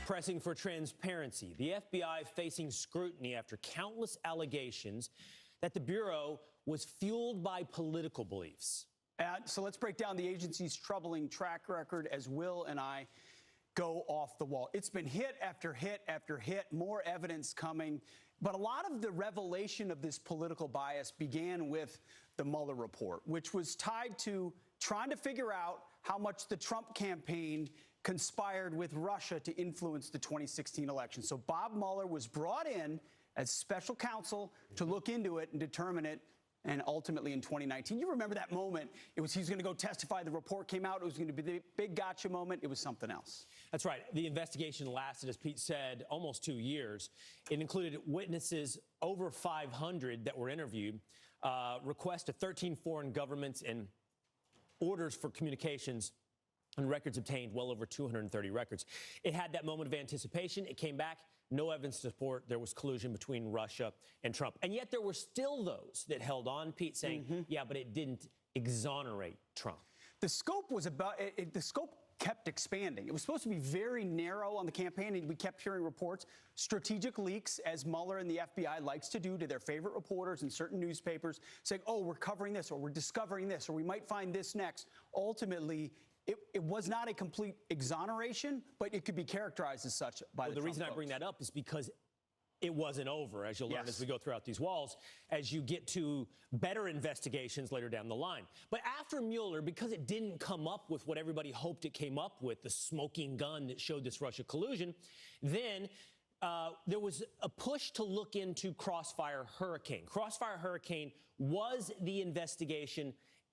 pressing for transparency. The FBI facing scrutiny after countless allegations that the Bureau was fueled by political beliefs. So let's break down the agency's troubling track record as Will and I go off the wall. It's been hit after hit after hit, more evidence coming. But a lot of the revelation of this political bias began with the Mueller report, which was tied to trying to figure out how much the Trump campaign conspired with Russia to influence the 2016 election. So Bob Mueller was brought in as special counsel to look into it and determine it. And ultimately in 2019, you remember that moment. He was going to go testify. The report came out. It was going to be the big gotcha moment. It was something else. That's right. The investigation lasted, as Pete said, almost 2 years. It included witnesses over 500 that were interviewed, requests to 13 foreign governments, and orders for communications and records obtained, well over 230 records. It had that moment of anticipation. It came back. No evidence to support there was collusion between Russia and Trump. And yet there were still those that held on, Pete, saying, yeah, but it didn't exonerate Trump. The scope was the scope kept expanding. It was supposed to be very narrow on the campaign, and we kept hearing reports, strategic leaks, as Mueller and the FBI likes to do to their favorite reporters in certain newspapers, saying, oh, we're covering this, or we're discovering this, or we might find this next. Ultimately, it was not a complete exoneration, but it could be characterized as such by the reason I bring that up is because it wasn't over, as you'll learn as we go throughout these walls, as you get to better investigations later down the line. But after Mueller, because it didn't come up with what everybody hoped it came up with, the smoking gun that showed this Russia collusion, then there was a push to look into Crossfire Hurricane. Crossfire Hurricane was the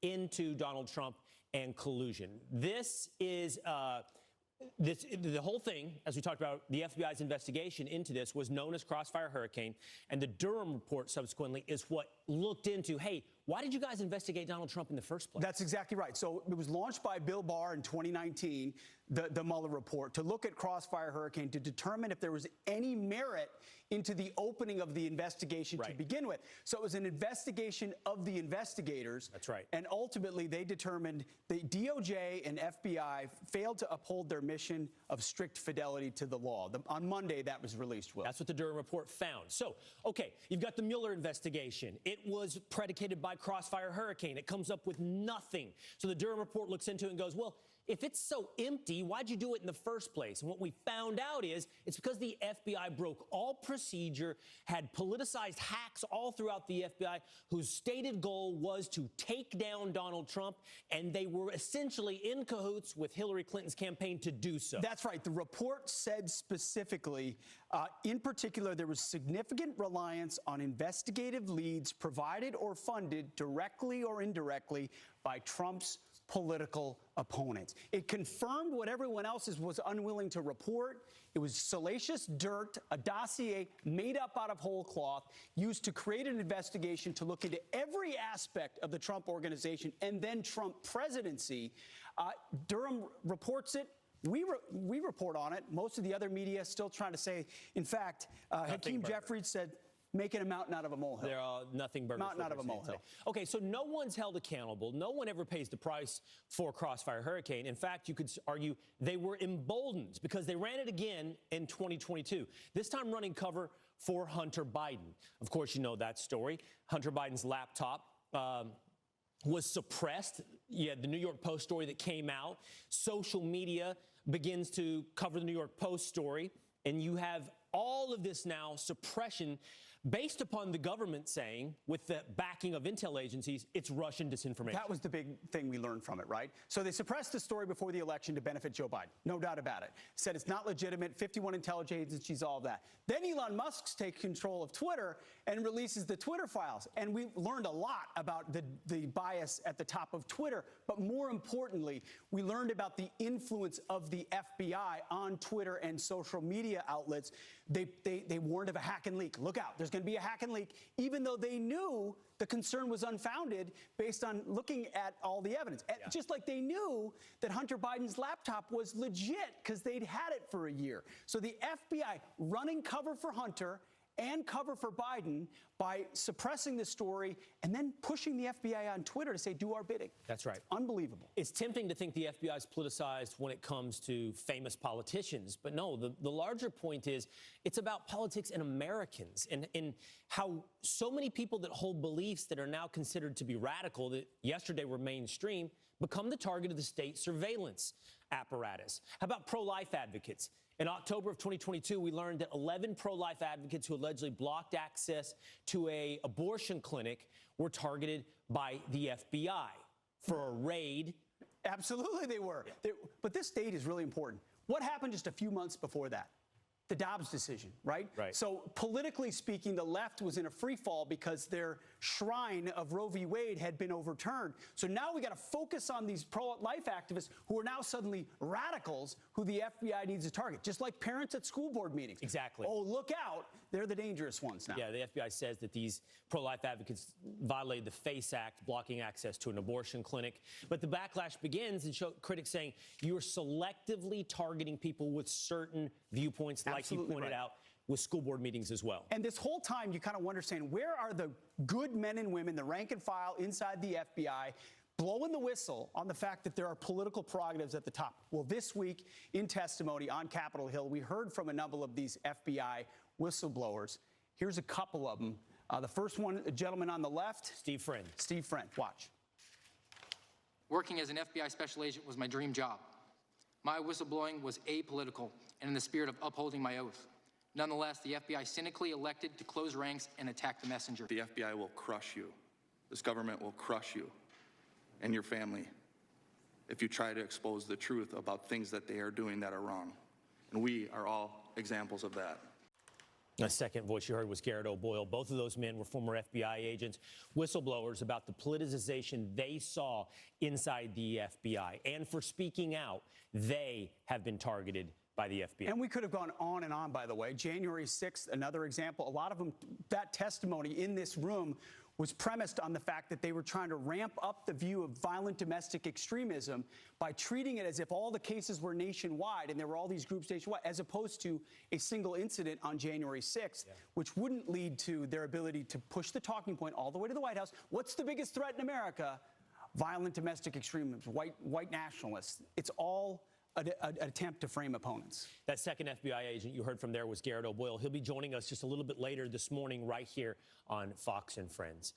into Donald Trump and collusion. This is the whole thing, as we talked about, the FBI's investigation into this was known as Crossfire Hurricane, and the Durham report subsequently is what looked into, hey, why did you guys investigate Donald Trump in the first place? That's exactly right. So it was launched by Bill Barr in 2019, the Mueller report, to look at Crossfire Hurricane to determine if there was any merit into the opening of the investigation to begin with. So it was an investigation of the investigators. That's right. And ultimately, they determined the DOJ and FBI failed to uphold their mission of strict fidelity to the law. On Monday, that was released, Will. That's what the Durham report found. So, okay, you've got the Mueller investigation. It was predicated by Crossfire Hurricane. It comes up with nothing. So the Durham report looks into it and goes, well, if it's so empty, why'd you do it in the first place? And what we found out is it's because the FBI broke all procedure, had politicized hacks all throughout the FBI whose stated goal was to take down Donald Trump, and they were essentially in cahoots with Hillary Clinton's campaign to do so. That's right. The report said specifically, in particular, there was significant reliance on investigative leads provided or funded directly or indirectly by Trump's political opponents. It confirmed what everyone else was unwilling to report. It was salacious dirt, a dossier made up out of whole cloth, used to create an investigation to look into every aspect of the Trump organization and then Trump presidency. Durham reports it. We report on it. Most of the other media still trying to say, in fact, Hakeem Jeffries said, making a mountain out of a molehill. There are nothing burgers. Mountain out of a molehill. Okay, so no one's held accountable. No one ever pays the price for Crossfire Hurricane. In fact, you could argue they were emboldened because they ran it again in 2022, this time running cover for Hunter Biden. Of course, you know that story. Hunter Biden's laptop was suppressed. You had the New York Post story that came out. Social media begins to cover the New York Post story, and you have all of this now suppression based upon the government saying, with the backing of intel agencies, it's Russian disinformation. That was the big thing we learned from it, right? So they suppressed the story before the election to benefit Joe Biden. No doubt about it. Said it's not legitimate, 51 intelligence agencies, all of that. Then Elon Musk takes control of Twitter and releases the Twitter files. And we learned a lot about the bias at the top of Twitter. But more importantly, we learned about the influence of the FBI on Twitter and social media outlets. They warned of a hack and leak. Look out, there's going to be a hack and leak, even though they knew the concern was unfounded based on looking at all the evidence. Yeah. Just like they knew that Hunter Biden's laptop was legit because they'd had it for a year. So the FBI running cover for Hunter and cover for Biden by suppressing this story and then pushing the FBI on Twitter to say, do our bidding. That's right. Unbelievable. It's tempting to think the FBI is politicized when it comes to famous politicians, but no, the larger point is it's about politics and Americans and how so many people that hold beliefs that are now considered to be radical, that yesterday were mainstream, become the target of the state surveillance apparatus. How about pro-life advocates? In October of 2022, we learned that 11 pro-life advocates who allegedly blocked access to an abortion clinic were targeted by the FBI for a raid. Absolutely they were. But this date is really important. What happened just a few months before that? The Dobbs decision, right? Right. So politically speaking, the left was in a free fall because their shrine of Roe v. Wade had been overturned. So now we got to focus on these pro-life activists who are now suddenly radicals who the FBI needs to target, just like parents at school board meetings. Exactly. Oh, look out. They're the dangerous ones now. Yeah, the FBI says that these pro-life advocates violated the FACE Act, blocking access to an abortion clinic. But the backlash begins, and critics saying you're selectively targeting people with certain viewpoints, like Absolutely you pointed right. out, with school board meetings as well. And this whole time, you kind of wonder, saying, where are the good men and women, the rank and file inside the FBI, blowing the whistle on the fact that there are political prerogatives at the top? Well, this week in testimony on Capitol Hill, we heard from a number of these FBI whistleblowers. Here's a couple of them. The first one, a gentleman on the left. Steve Friend. Steve Friend, watch. Working as an FBI special agent was my dream job. My whistleblowing was apolitical and in the spirit of upholding my oath. Nonetheless, the FBI cynically elected to close ranks and attack the messenger. The FBI will crush you. This government will crush you and your family if you try to expose the truth about things that they are doing that are wrong. And we are all examples of that. The second voice you heard was Garrett O'Boyle. Both of those men were former FBI agents, whistleblowers about the politicization they saw inside the FBI. And for speaking out, they have been targeted by the FBI. And we could have gone on and on, by the way. January 6th, another example. A lot of them, that testimony in this room was premised on the fact that they were trying to ramp up the view of violent domestic extremism by treating it as if all the cases were nationwide and there were all these groups nationwide, as opposed to a single incident on January 6th, which wouldn't lead to their ability to push the talking point all the way to the White House. What's the biggest threat in America? Violent domestic extremism, white nationalists. It's all an attempt to frame opponents. That second FBI agent you heard from there was Garrett O'Boyle. He'll be joining us just a little bit later this morning right here on Fox and Friends.